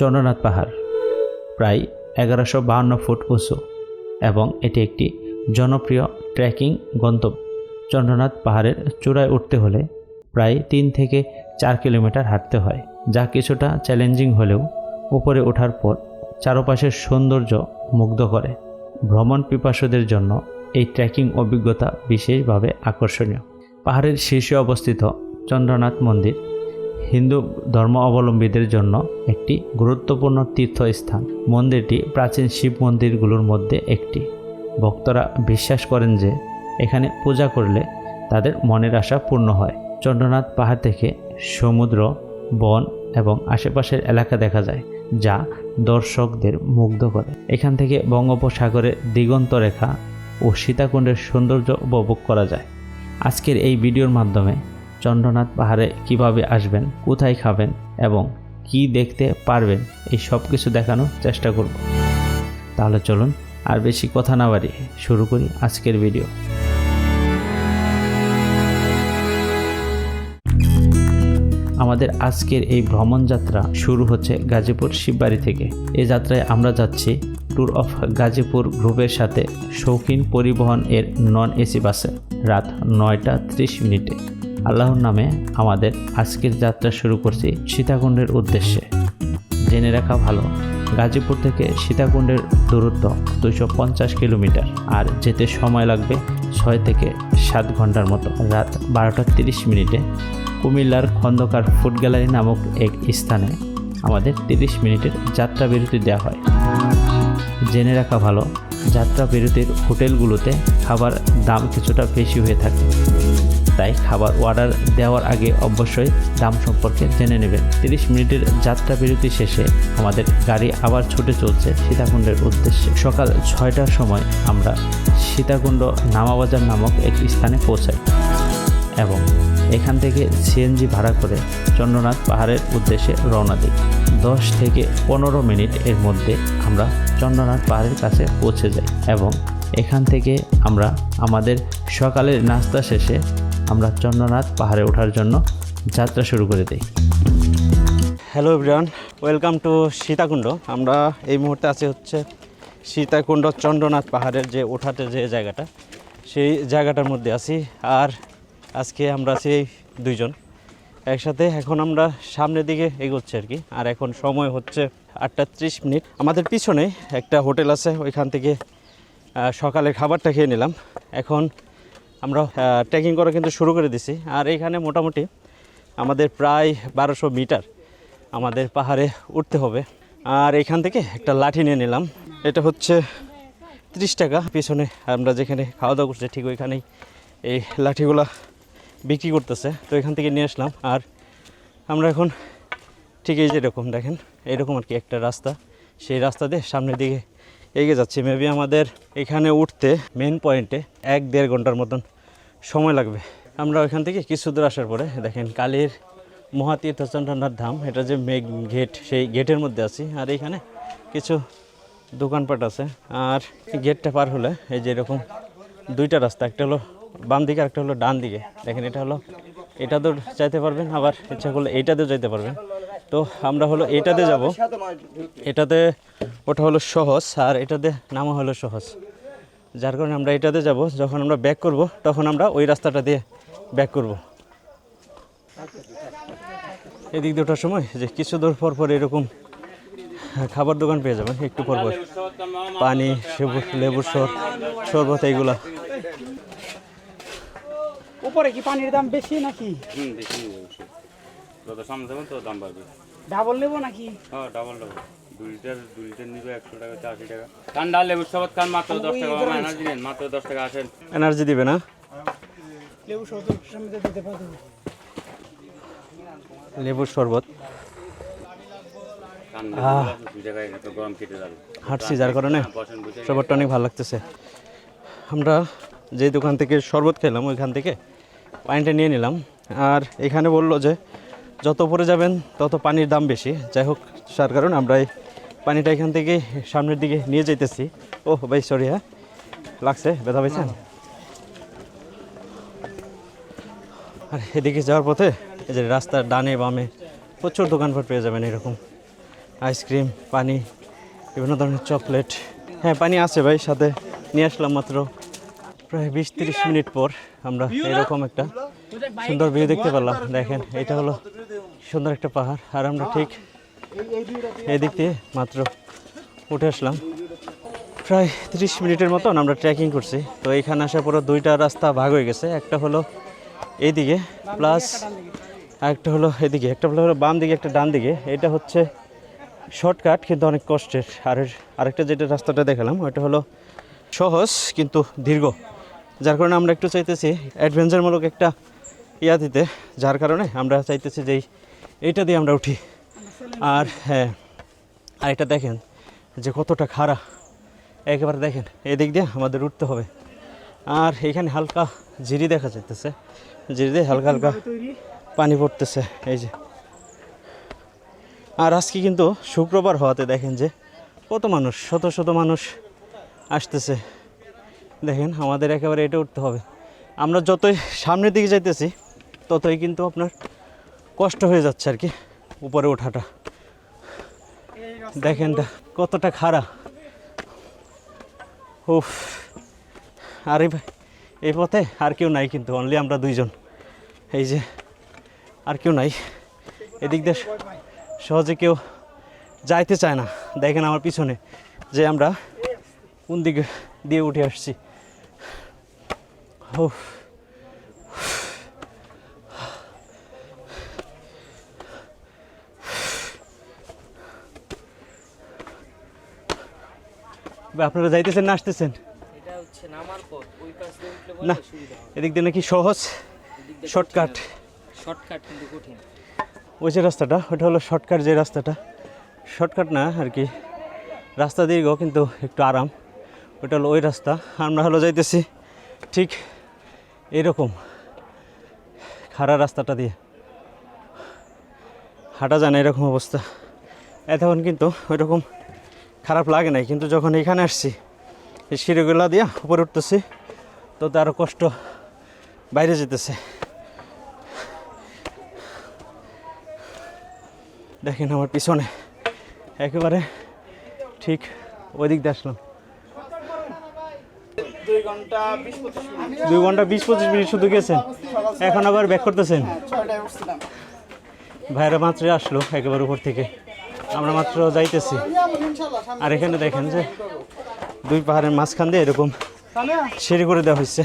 চন্দ্রনাথ পাহাড় প্রায় 1152 ফুট উঁচু এবং এটি একটি জনপ্রিয় ট্রেকিং গন্তব্য। চন্দ্রনাথ পাহাড়ের চূড়ায় উঠতে হলে প্রায় 3 থেকে 4 কিলোমিটার হাঁটতে হয়, যা কিছুটা চ্যালেঞ্জিং হলেও উপরে ওঠার পর চারপাশের সৌন্দর্য মুগ্ধ করে। ভ্রমণ পিপাসুদের জন্য এই ট্রেকিং অভিজ্ঞতা বিশেষভাবে আকর্ষণীয়। পাহাড়ের শীর্ষে অবস্থিত চন্দ্রনাথ মন্দির হিন্দু ধর্মাবলম্বীদের জন্য একটি গুরুত্বপূর্ণ তীর্থস্থান। মন্দিরটি প্রাচীন শিব মন্দিরগুলোর মধ্যে একটি। ভক্তরা বিশ্বাস করেন যে এখানে পূজা করলে তাদের মনের আশা পূর্ণ হয়। চন্দ্রনাথ পাহাড় থেকে সমুদ্র, বন এবং আশেপাশের এলাকা দেখা যায়, যা দর্শকদের মুগ্ধ করে। এখান থেকে বঙ্গোপসাগরের দিগন্ত রেখা ও সীতাকুণ্ডের সৌন্দর্য উপভোগ করা যায়। আজকের এই ভিডিওর মাধ্যমে চন্দ্রনাথ পাহাড়ে কিভাবে আসবেন, কোথায় খাবেন এবং কি দেখতে পারবেন, এই সব কিছু দেখানোর চেষ্টা করব। তাহলে চলুন আর বেশি কথা না বাড়িয়ে শুরু করি আজকের ভিডিও। আমাদের আজকের এই ভ্রমণ যাত্রা শুরু হচ্ছে গাজীপুর শিববাড়ি থেকে। এই যাত্রায় আমরা যাচ্ছি ট্যুর অফ গাজীপুর গ্রুপের সাথে শৌখিন পরিবহন এর নন এসি বাসে রাত 9:30 আল্লাহর নামে আমাদের আজকের যাত্রা শুরু করছি সীতাকুণ্ডের উদ্দেশ্যে। জেনে রাখা ভালো, গাজীপুর থেকে সীতাকুণ্ডের দূরত্ব 250 কিলোমিটার আর যেতে সময় লাগবে 6 থেকে 7 ঘন্টার মতো। রাত 12:30 কুমিল্লার খন্দকার ফুড গ্যালারি নামক এক স্থানে আমাদের 30 মিনিটের যাত্রা বিরতি দেওয়া হয়। জেনে রাখা ভালো, যাত্রা বিরতির হোটেলগুলোতে খাবার দাম কিছুটা বেশি হয়ে থাকে, তাই খাবার অর্ডার দেওয়ার আগে অবশ্যই দাম সম্পর্কে জেনে নেবেন। 30 মিনিটের যাত্রা বিরতি শেষে আমাদের গাড়ি আবার ছুটে চলছে সীতাকুণ্ডের উদ্দেশ্যে। সকাল 6টার সময় আমরা সীতাকুণ্ড নামাবাজার নামক এক স্থানে পৌঁছাই এবং এখান থেকে সিএনজি ভাড়া করে চন্দ্রনাথ পাহাড়ের উদ্দেশ্যে রওনা দিই। 10 থেকে 15 মিনিট এর মধ্যে আমরা চন্দ্রনাথ পাহাড়ের কাছে পৌঁছে যাই এবং এখান থেকে আমরা আমাদের সকালের নাস্তা শেষে আমরা চন্দ্রনাথ পাহাড়ে ওঠার জন্য যাত্রা শুরু করে দিই। Hello everyone, welcome to Sitakunda. আমরা এই মুহূর্তে আছি হচ্ছে সীতাকুণ্ড চন্দ্রনাথ পাহাড়ের যে ওঠাতে যে জায়গাটা, সেই জায়গাটার মধ্যে আছি। আর আজকে আমরা আছি 2 জন একসাথে। এখন আমরা সামনের দিকে এগোচ্ছি আর কি। আর এখন সময় হচ্ছে 8:30। আমাদের পিছনে একটা হোটেল আছে, ওইখান থেকে সকালের খাবারটা খেয়ে নিলাম। এখন আমরা ট্রেকিং করা কিন্তু শুরু করে দিছি। আর এখানে মোটামুটি আমাদের প্রায় 1200 মিটার আমাদের পাহাড়ে উঠতে হবে। আর এখান থেকে একটা লাঠি নিয়ে নিলাম, এটা হচ্ছে 30 টাকা। পিছনে আমরা যেখানে খাওয়া দাওয়া করছি ঠিক ওইখানেই এই লাঠিগুলা বিক্রি করতেছে, তো এখান থেকে নিয়ে আসলাম। আর আমরা এখন ঠিক এই যেরকম দেখেন এরকম আর কি একটা রাস্তা, সেই রাস্তা দিয়ে সামনের দিকে এগিয়ে যাচ্ছি। মেবি আমাদের এখানে উঠতে মেন পয়েন্টে 1-1.5 ঘন্টার মতন সময় লাগবে। আমরা ওইখান থেকে কিছু দূর আসার পরে দেখেন কালীর মহাতীর্থ চন্দ্রনাথ ধাম, এটা যে মেন গেট, সেই গেটের মধ্যে আছি। আর এইখানে কিছু দোকানপাট আছে। আর গেটটা পার হলে এই যে এরকম 2টা রাস্তা, একটা হলো বাম দিকে একটা হলো ডান দিকে। দেখেন এটা হলো, এটাতেও যাইতে পারবেন, আবার ইচ্ছা করলে এইটাতেও যাইতে পারবেন। তো আমরা হলো এইটাতে যাব, এটাতে ওটা হলো সহজ আর এটাতে নামা হলো সহজ, যার কারণে আমরা এটাতে যাব। যখন আমরা ব্যাক করব তখন আমরা ওই রাস্তাটা দিয়ে ব্যাক করব। এদিক দিয়ে ওঠার সময় যে কিছু দূর পর পর এরকম খাবার দোকান পেয়ে যাবেন, একটু পর পর পানি, লেবুর শরবত এইগুলা। উপরে কি পানির দাম বেশি নাকি? বেশি, যত সামনে যাবেন তো দাম বাড়বে। ডাবল নেবো নাকি? হ্যাঁ ডাবল 2 লিটার নিবে 100 টাকা 80 টাকা। ঠান্ডা লেবুর শরবত খান মাত্র 10 টাকা, এনার্জি নেন মাত্র 10 টাকা। আসেন, এনার্জি দিবে না? লেবু শরবত সামনে দিতে পারবো। লেবুর শরবত গরম কেটে যাবে, হাঁটছি যার কারণে শরবতটা অনেক ভালো লাগতেছে। আমরা যে দোকান থেকে শরবত খেলাম ওইখান থেকে পানিটা নিয়ে নিলাম। আর এখানে বললো যে যত উপরে যাবেন তত পানির দাম বেশি। যাই হোক, তার কারণে আমরা এই পানিটা এখান থেকে সামনের দিকে নিয়ে যেতেছি। ও ভাই সরি, হ্যাঁ লাগছে, ব্যথা পাইছেন? আর এদিকে যাওয়ার পথে এই যে রাস্তার ডানে বামে প্রচুর দোকানপাট পেয়ে যাবেন এরকম। আইসক্রিম, পানি, বিভিন্ন ধরনের চকলেট। হ্যাঁ, পানি আছে ভাই, সাথে নিয়ে আসলাম মাত্র। প্রায় 20-30 মিনিট পর আমরা এরকম একটা সুন্দর ভিউ দেখতে পেলাম। দেখেন, এটা হলো সুন্দর একটা পাহাড়, আর আমরা ঠিক এদিক দিয়ে মাত্র উঠে আসলাম। প্রায় 30 মিনিটের মতন আমরা ট্রেকিং করছি। তো এখানে আসার পরে দুইটা রাস্তা ভাগ হয়ে গেছে, একটা হলো এইদিকে প্লাস আরেকটা হলো এদিকে, একটা হলো বাম দিকে, একটা ডান দিকে। এটা হচ্ছে শর্টকাট কিন্তু অনেক কষ্টের। আর আরেকটা যেটা রাস্তাটা দেখালাম ওটা হলো সহজ কিন্তু দীর্ঘ, যার কারণে আমরা একটু চাইতেছি অ্যাডভেঞ্চারমূলক একটা ইয়া দিতে, যার কারণে আমরা চাইতেছি যে এইটা দিয়ে আমরা উঠি। আর হ্যাঁ, আর এটা দেখেন যে কতটা খাড়া, একেবারে দেখেন এদিক দিয়ে আমাদের উঠতে হবে। আর এখানে হালকা ঝিরি দেখা যাইতেছে, ঝিরি দিয়ে হালকা হালকা পানি পড়তেছে এই যে। আর আজকে কিন্তু শুক্রবার হওয়াতে দেখেন যে কত মানুষ, শত শত মানুষ আসতেছে। দেখেন আমাদের একেবারে এটা উঠতে হবে। আমরা যতই সামনের দিকে যাইতেছি ততই কিন্তু আপনার কষ্ট হয়ে যাচ্ছে আর কি উপরে ওঠাটা। দেখেন কতটা খাড়া। উফ। আর এই পথে আর কেউ নাই কিন্তু, অনলি আমরা দুইজন, এই যে আর কেউ নাই। এদিক দিয়ে সহজে কেউ যাইতে চায় না। দেখেন আমার পিছনে যে আমরা কোন দিকে দিয়ে উঠে আসছি। উফ। আপনারা যাইতেছেন না আসতেছেন? না, এদিক দিয়ে নাকি সহজ, শর্টকাট। কিন্তু কঠিন। ওই যে রাস্তাটা, ওটা হলো শর্টকাট। যে রাস্তাটা শর্টকাট না আর কি, রাস্তা দীর্ঘ কিন্তু একটু আরাম, ওটা হলো ওই রাস্তা। আমরা হলো যাইতেছি ঠিক এরকম খাড়া রাস্তাটা দিয়ে, হাঁটা যায় না এরকম অবস্থা। এতক্ষণ কিন্তু ওইরকম খারাপ লাগে নাই, কিন্তু যখন এখানে আসছি এই সিঁড়িগুলা দিয়ে উপরে উঠতেছি তো আরও কষ্ট বাইরে যেতেছে। দেখেন আমার পিছনে একেবারে ঠিক ওই দিক দিয়ে আসলাম। 2 ঘন্টা 20-25 মিনিট। 2 ঘন্টা 20-25 মিনিট শুধু গেছেন, এখন আবার ব্যাক করতেছেন? 6টায় উঠছিলাম। ভাইরা মাত্র আসলো একেবারে উপর থেকে, আমরা মাত্র যাইতেছি। আর এখানে দেখেন যে দুই পাহাড়ের মাঝখান দিয়ে এরকম সিঁড়ি করে দেওয়া হয়েছে।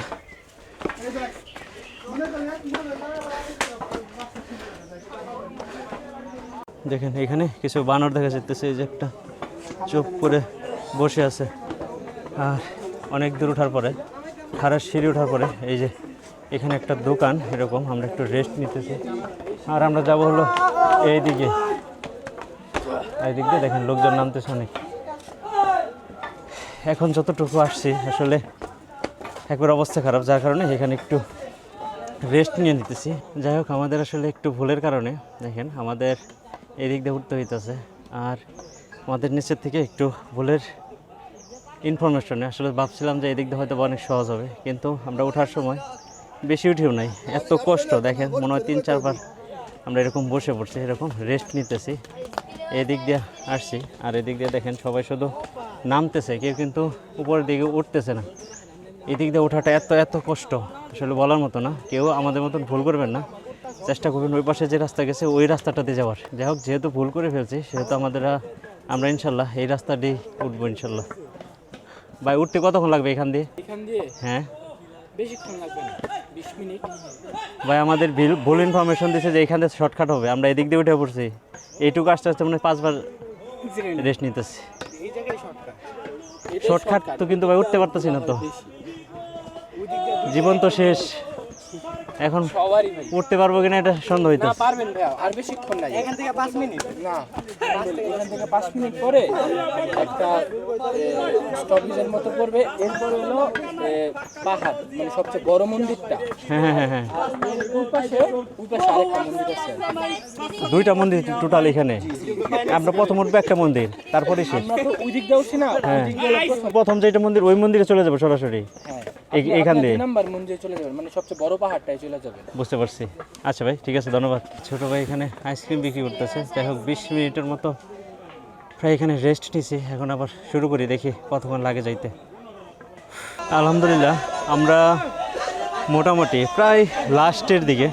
দেখেন এখানে কিছু বানর দেখা যাইতেছে, এই যে একটা চুপ করে বসে আছে। আর অনেক দূর ওঠার পরে, খাড়ার সিঁড়ি ওঠার পরে এই যে এখানে একটা দোকান, এরকম আমরা একটু রেস্ট নিতেছি। আর আমরা যাব হলো এইদিকে, এইদিক দিয়ে দেখেন লোকজন নামতেছে অনেক। এখন যতটুকু আসছি আসলে একবার অবস্থা খারাপ, যার কারণে এখানে একটু রেস্ট নিয়ে নিতেছি। যাই হোক, আমাদের আসলে একটু ভুলের কারণে দেখেন আমাদের এদিক দিয়ে উঠতে হইতেছে। আর আমাদের নিচের থেকে একটু ভুলের ইনফরমেশনে আসলে ভাবছিলাম যে এদিক দিয়ে হয়তো অনেক সহজ হবে, কিন্তু আমরা ওঠার সময় বেশি উঠেও নাই। এত কষ্ট দেখেন, মনে হয় 3-4 বার আমরা এরকম বসে পড়ছি, এরকম রেস্ট নিতেছি। এদিক দিয়ে আসছি, আর এদিক দিয়ে দেখেন সবাই শুধু নামতেছে, কেউ কিন্তু উপরের দিকে উঠতেছে না। এদিক দিয়ে ওঠাটা এত কষ্ট আসলে বলার মতো না। কেউ আমাদের মতন ভুল করবেন না, চেষ্টা করবেন ওই পাশে যে রাস্তা গেছে ওই রাস্তাটাতে যাওয়ার। যাই হোক, যেহেতু ভুল করে ফেলছি সেহেতু আমরা ইনশাল্লাহ এই রাস্তা দিয়ে উঠবো ইনশাল্লাহ। ভাই উঠতে কতক্ষণ লাগবে এখান দিয়ে? হ্যাঁ, বেশিক্ষণ লাগবে না, 20 মিনিট। ভাই আমাদের ভুল ইনফরমেশন দিচ্ছে যে এখান থেকে শর্টকাট হবে, আমরা এদিক দিয়ে উঠে পড়ছি। এইটুকু আস্তে আস্তে মানে 5 বার রেস্ট নিতেছি। এই জায়গায় শর্টকাট। শর্টকাট তো, কিন্তু ভাই উঠতে পারতেছি না তো, জীবন তো শেষ। এখন উঠতে পারবো কিনা এটা সন্দেহ হইতেছে। না পারবেন ভাই, আর বেশিক্ষণ নাই। এখান থেকে 5 মিনিট না, এখান থেকে 5 মিনিট পরে একটা স্টপেজের মতো পড়বে। এরপর হলো পাহাড়, মানে সবচেয়ে বড় মন্দিরটা। হ্যাঁ। ওই পাশে আরেকটা মন্দির আছে। 2টা মন্দির টোটাল এখানে। আমরা প্রথম উঠবো একটা মন্দির, তারপরে শেষ। আমরা তো ওই দিক দিয়ে উঠছি না, ওই দিক দিয়ে প্রথম যেটা মন্দির ওই মন্দিরে চলে যাবো সরাসরি। হ্যাঁ, এইখান দিয়ে 2 নাম্বার মন্দিরে চলে যাবেন, মানে সবচেয়ে বড় পাহাড়টায় চলে যাবেন। বুঝতে পারছি। আচ্ছা ভাই, ঠিক আছে, ধন্যবাদ। ছোট ভাই এখানে আইসক্রিম বিক্রি করতেছে। যাই হোক, 20 মিনিটের মতো প্রায় এখানে রেস্ট নিছি, এখন আবার শুরু করি, দেখি কতক্ষণ লাগে যাইতে। আলহামদুলিল্লাহ আমরা মোটামুটি প্রায় লাস্টের দিকে।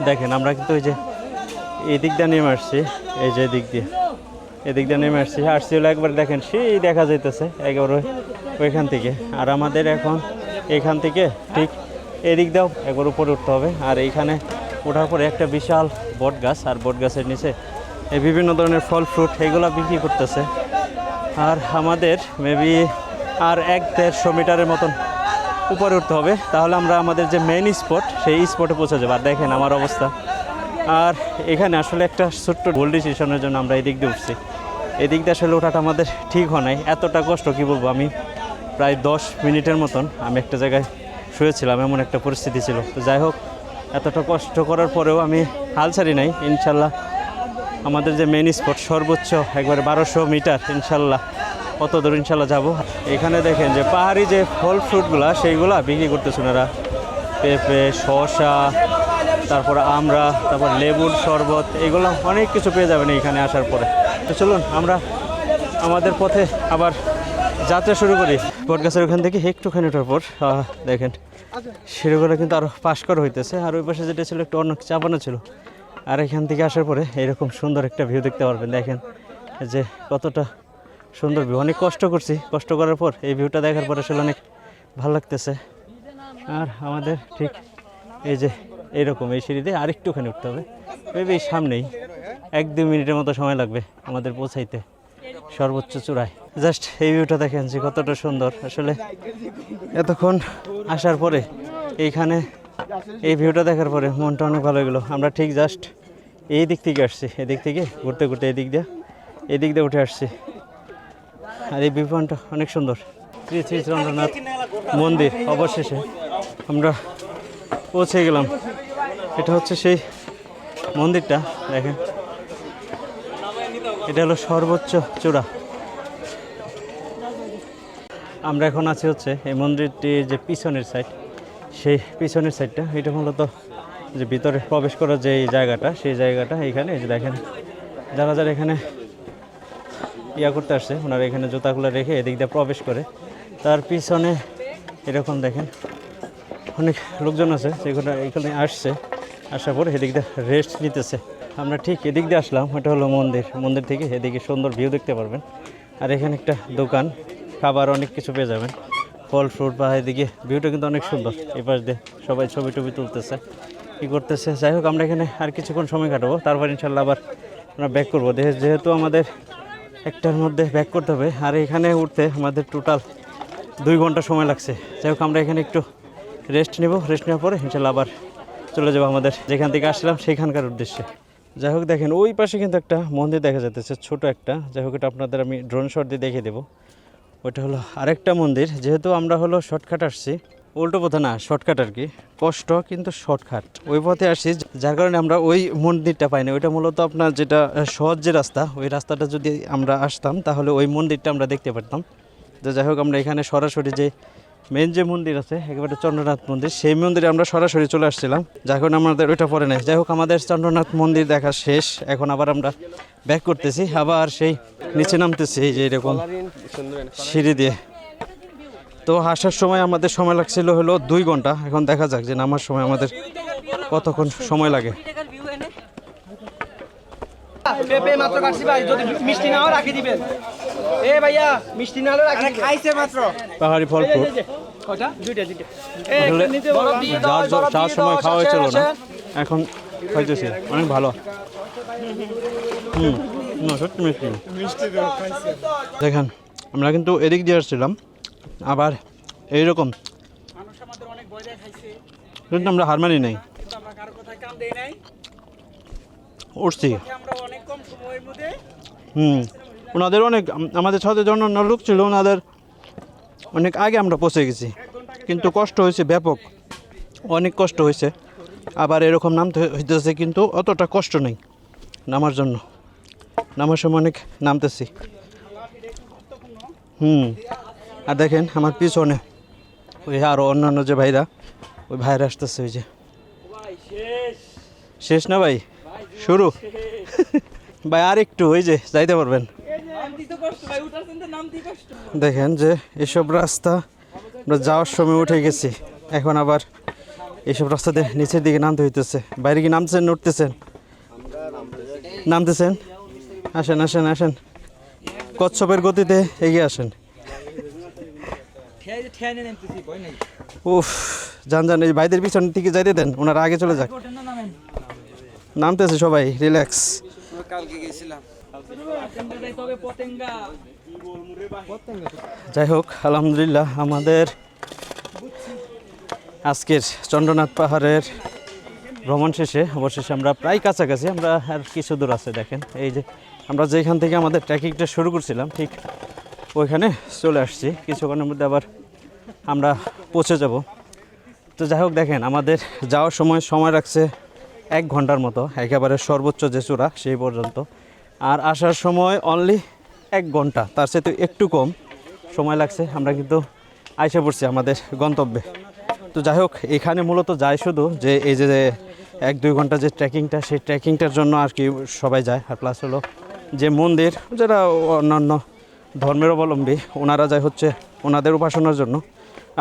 দেখেন আমরা কিন্তু ওই যে এই দিক দিয়ে নেমে আসছি, এই যে এদিক দিয়ে নেমে আসছি হলো একবার, দেখেন সেই দেখা যাইতেছে একেবারে ওইখান থেকে। আর আমাদের এখন এখান থেকে ঠিক এদিক দিয়েও একবার উপরে উঠতে হবে। আর এইখানে ওঠার পরে একটা বিশাল বট গাছ, আর বট গাছের নিচে এই বিভিন্ন ধরনের ফল ফ্রুট এগুলো বিক্রি করতেছে। আর আমাদের মেবি আর 1-150 মিটারের মতন উপরে উঠতে হবে, তাহলে আমরা আমাদের যে মেইন স্পট সেই স্পটে পৌঁছে যাবো। আর দেখেন আমার অবস্থা। আর এখানে আসলে একটা ছোট্ট ভুল ডিসিশনের জন্য আমরা এদিক দিয়ে উঠছি। এদিক দিয়ে আসলে ওঠাটা আমাদের ঠিক হয় নাই, এতটা কষ্ট কি বলবো। আমি প্রায় 10 মিনিটের মতন আমি একটা জায়গায় শুয়েছিলাম, এমন একটা পরিস্থিতি ছিল। তো যাই হোক, এতটা কষ্ট করার পরেও আমি হাল ছাড়ি নাই। ইনশাল্লাহ আমাদের যে মেইন স্পট সর্বোচ্চ একবারে 1200 মিটার, ইনশাল্লাহ কত দূর ইনশাল্লাহ যাবো। এখানে দেখেন যে পাহাড়ি যে ফল ফ্রুটগুলা সেইগুলা বিক্রি করতেছে ওনারা, পেঁপে, শসা, তারপর আমরা, তারপর লেবুর শরবত, এগুলো অনেক কিছু পেয়ে যাবেন এখানে আসার পরে। তো চলুন আমরা আমাদের পথে আবার যাত্রা শুরু করি। বটগাছের ওখান থেকে একটুখানি ওঠার পর দেখেন সিঁড়িগুলো কিন্তু আরও পাশ করা হইতেছে। আর ওই পাশে যেটা ছিল একটু অন্য চাপানো ছিল। আর এখান থেকে আসার পরে এরকম সুন্দর একটা ভিউ দেখতে পারবেন। দেখেন যে কতটা সুন্দর ভিউ। অনেক কষ্ট করছি, কষ্ট করার পর এই ভিউটা দেখার পর আসলে অনেক ভালো লাগতেছে। আর আমাদের ঠিক এই যে এইরকম এই সিঁড়ি দিয়ে আরেকটুখানি উঠতে হবে, মেবি সামনেই 1-2 মিনিটের মতো সময় লাগবে আমাদের পৌঁছাইতে সর্বোচ্চ চূড়ায়। জাস্ট এই ভিউটা দেখেন যে কতটা সুন্দর। আসলে এতক্ষণ আসার পরে এইখানে এই ভিউটা দেখার পরে মনটা অনেক ভালো হয়ে গেলো। আমরা ঠিক জাস্ট এই দিক থেকে আসছি, এদিক থেকে ঘুরতে ঘুরতে এদিক দিয়ে উঠে আসছি। আর এই ভিউ পয়েন্টটা অনেক সুন্দর। শ্রী শ্রী চন্দ্রনাথ মন্দির অবশেষে আমরা পৌঁছে গেলাম। এটা হচ্ছে সেই মন্দিরটা, দেখেন এটা হলো সর্বোচ্চ চূড়া। আমরা এখন আছি হচ্ছে এই মন্দিরটির যে পিছনের সাইড, সেই পিছনের সাইডটা। এটা মূলত যে ভিতরে প্রবেশ করার যে জায়গাটা, সেই জায়গাটা এইখানে। এই যে দেখেন যারা যারা এখানে ইয়া করতে আসছে, ওনারা এখানে জুতাগুলো রেখে এদিক দিয়ে প্রবেশ করে। তার পিছনে এরকম দেখেন অনেক লোকজন আছে যেগুলো এখানে আসছে, আসার পরে এদিক দিয়ে রেস্ট নিতেছে। আমরা ঠিক এদিক দিয়ে আসলাম, এটা হলো মন্দির থেকে এদিকে সুন্দর ভিউ দেখতে পারবেন। আর এখানে একটা দোকান, খাবার অনেক কিছু পেয়ে যাবেন, ফল ফ্রুট। বা এদিকে ভিউটা কিন্তু অনেক সুন্দর। এই পাশ দিয়ে সবাই ছবি টবি তুলতেছে, কী করতেছে। যাই হোক, আমরা এখানে আর কিছুক্ষণ সময় কাটাবো, তারপর ইনশাল্লাহ আবার আমরা ব্যাক করবো। যেহেতু আমাদের 1টার মধ্যে ব্যাক করতে হবে। আর এখানে উঠতে আমাদের টোটাল 2 ঘন্টা সময় লাগছে। যাই হোক, আমরা এখানে একটু রেস্ট নেব, রেস্ট নেওয়ার পরে ইনশাল্লাহ আবার চলে যাবো আমাদের যেখান থেকে আসলাম সেখানকার উদ্দেশ্যে। যাই হোক, দেখেন ওই পাশে কিন্তু একটা মন্দির দেখা যাচ্ছে, ছোট একটা। যাই হোক, এটা আপনাদের আমি ড্রোন শট দিয়ে দেখিয়ে দেবো। ওইটা হলো আরেকটা মন্দির। যেহেতু আমরা হলো শর্টকাট আসছি, উল্টো পথে না, শর্টকাট আর কি, কষ্ট কিন্তু শর্টকাট, ওই পথে আসছি, যার কারণে আমরা ওই মন্দিরটা পাইনি। ওইটা মূলত আপনার যেটা সহজ যে রাস্তা, ওই রাস্তাটা যদি আমরা আসতাম তাহলে ওই মন্দিরটা আমরা দেখতে পারতাম। তো যাই হোক, আমরা এখানে সরাসরি যে মেন যে মন্দির আছে একেবারে চন্দ্রনাথ মন্দির, সেই মন্দিরে আমরা সরাসরি চলে আসছিলাম, যার কারণে আমাদের ওইটা পরে নেই। যাই হোক, আমাদের চন্দ্রনাথ মন্দির দেখা শেষ। এখন আবার আমরা ব্যাক করতেছি, আবার সেই নিচে নামতেছি এই যে এরকম সিঁড়ি দিয়ে। তো আসার সময় আমাদের সময় লাগছিল হলো 2 ঘন্টা। এখন দেখা যাক যে নামার সময় আমাদের কতক্ষণ সময় লাগে। পেঁপে মাত্র কাটছি ভাই, যদি মিষ্টি নাও রাখি দিবেন। এ ভাইয়া মিষ্টি নাও রাখি খাইছে মাত্র। পাহাড়ি ফল ফ্রুট কয়টা? দুইটা। যার সময় খাওয়া হয়েছিল না, এখন খাইতেছি, অনেক ভালো। না সত্যি মিষ্টি। দেখেন আমরা কিন্তু এদিক দিয়ে আসছিলাম, আবার এইরকম কিন্তু আমরা হার মানি নাই, উঠছি। ওনাদের অনেক, আমাদের সাথে জন লোক ছিল, ওনাদের অনেক আগে আমরা পৌঁছে গেছি, কিন্তু কষ্ট হয়েছে ব্যাপক, অনেক কষ্ট হয়েছে। আবার এরকম নামতে হইতেছে, কিন্তু অতটা কষ্ট নেই নামার জন্য। নামার সময় অনেক নামতেছি। আর দেখেন আমার পিছনে ওই আরও অন্যান্য যে ভাইরা, ওই ভাইরা আসতেছে। ওই যে শেষ না ভাই, শুরু ভাই, আর একটু ওই যে যাইতে পারবেন। দেখেন যে এসব রাস্তা আমরা যাওয়ার সময় উঠে গেছি, এখন আবার এসব রাস্তাতে নিচের দিকে নামতে হইতেছে। বাইরে কি নামতেছেন, উঠতেছেন? নামতেছেন? আসেন আসেন আসেন, কচ্ছপের গতিতে এগিয়ে আসেন। উফ, যান যান, এই ভাইদের পিছনের দিকে যাইতে দেন, ওনারা আগে চলে যাক। নামতেছে সবাই, রিল্যাক্স। যাই হোক, আলহামদুলিল্লাহ আমাদের আজকের চন্দ্রনাথ পাহাড়ের ভ্রমণ শেষে অবশেষে আমরা প্রায় কাছাকাছি, আমরা আর কিছু দূর আছে। দেখেন এই যে আমরা যেখান থেকে আমাদের ট্রেকিংটা শুরু করছিলাম ঠিক ওইখানে চলে আসছি, কিছুক্ষণের মধ্যে আবার আমরা পৌঁছে যাব। তো যাই হোক, দেখেন আমাদের যাওয়ার সময় রাখছে 1 ঘন্টার মতো, একেবারে সর্বোচ্চ যে চূড়া সেই পর্যন্ত। আর আসার সময় অনলি 1 ঘন্টা, তার সাথে একটু কম সময় লাগছে। আমরা কিন্তু আইসা পড়ছি আমাদের গন্তব্যে। তো যাই হোক, এখানে মূলত যায় শুধু যে এই যে 1-2 ঘন্টা যে ট্রেকিংটা, সেই ট্রেকিংটার জন্য আর কি সবাই যায়। আর প্লাস হলো যে মন্দির, যারা অন্যান্য ধর্মের অবলম্বী ওনারা যায় হচ্ছে ওনাদের উপাসনার জন্য।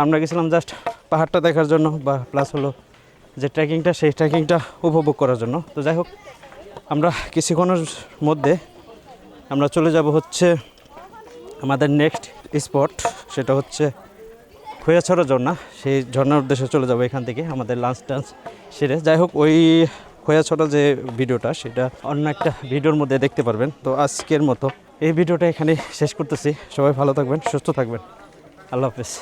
আমরা গেছিলাম জাস্ট পাহাড়টা দেখার জন্য, বা প্লাস হলো যে ট্রেকিংটা, সেই ট্রেকিংটা উপভোগ করার জন্য। তো যাই হোক, আমরা কিছুক্ষণের মধ্যে আমরা চলে যাব হচ্ছে আমাদের নেক্সট স্পট, সেটা হচ্ছে খোয়াছড়া ঝর্ণা। সেই ঝর্ণার উদ্দেশ্যে চলে যাব এখান থেকে আমাদের লাঞ্চ টাঞ্চ সেরে। যাই হোক, ওই খোয়াছড়া যে ভিডিওটা, সেটা অন্য একটা ভিডিওর মধ্যে দেখতে পারবেন। তো আজকের মতো এই ভিডিওটা এখানে শেষ করতেছি। সবাই ভালো থাকবেন, সুস্থ থাকবেন, আল্লাহ হাফেজ।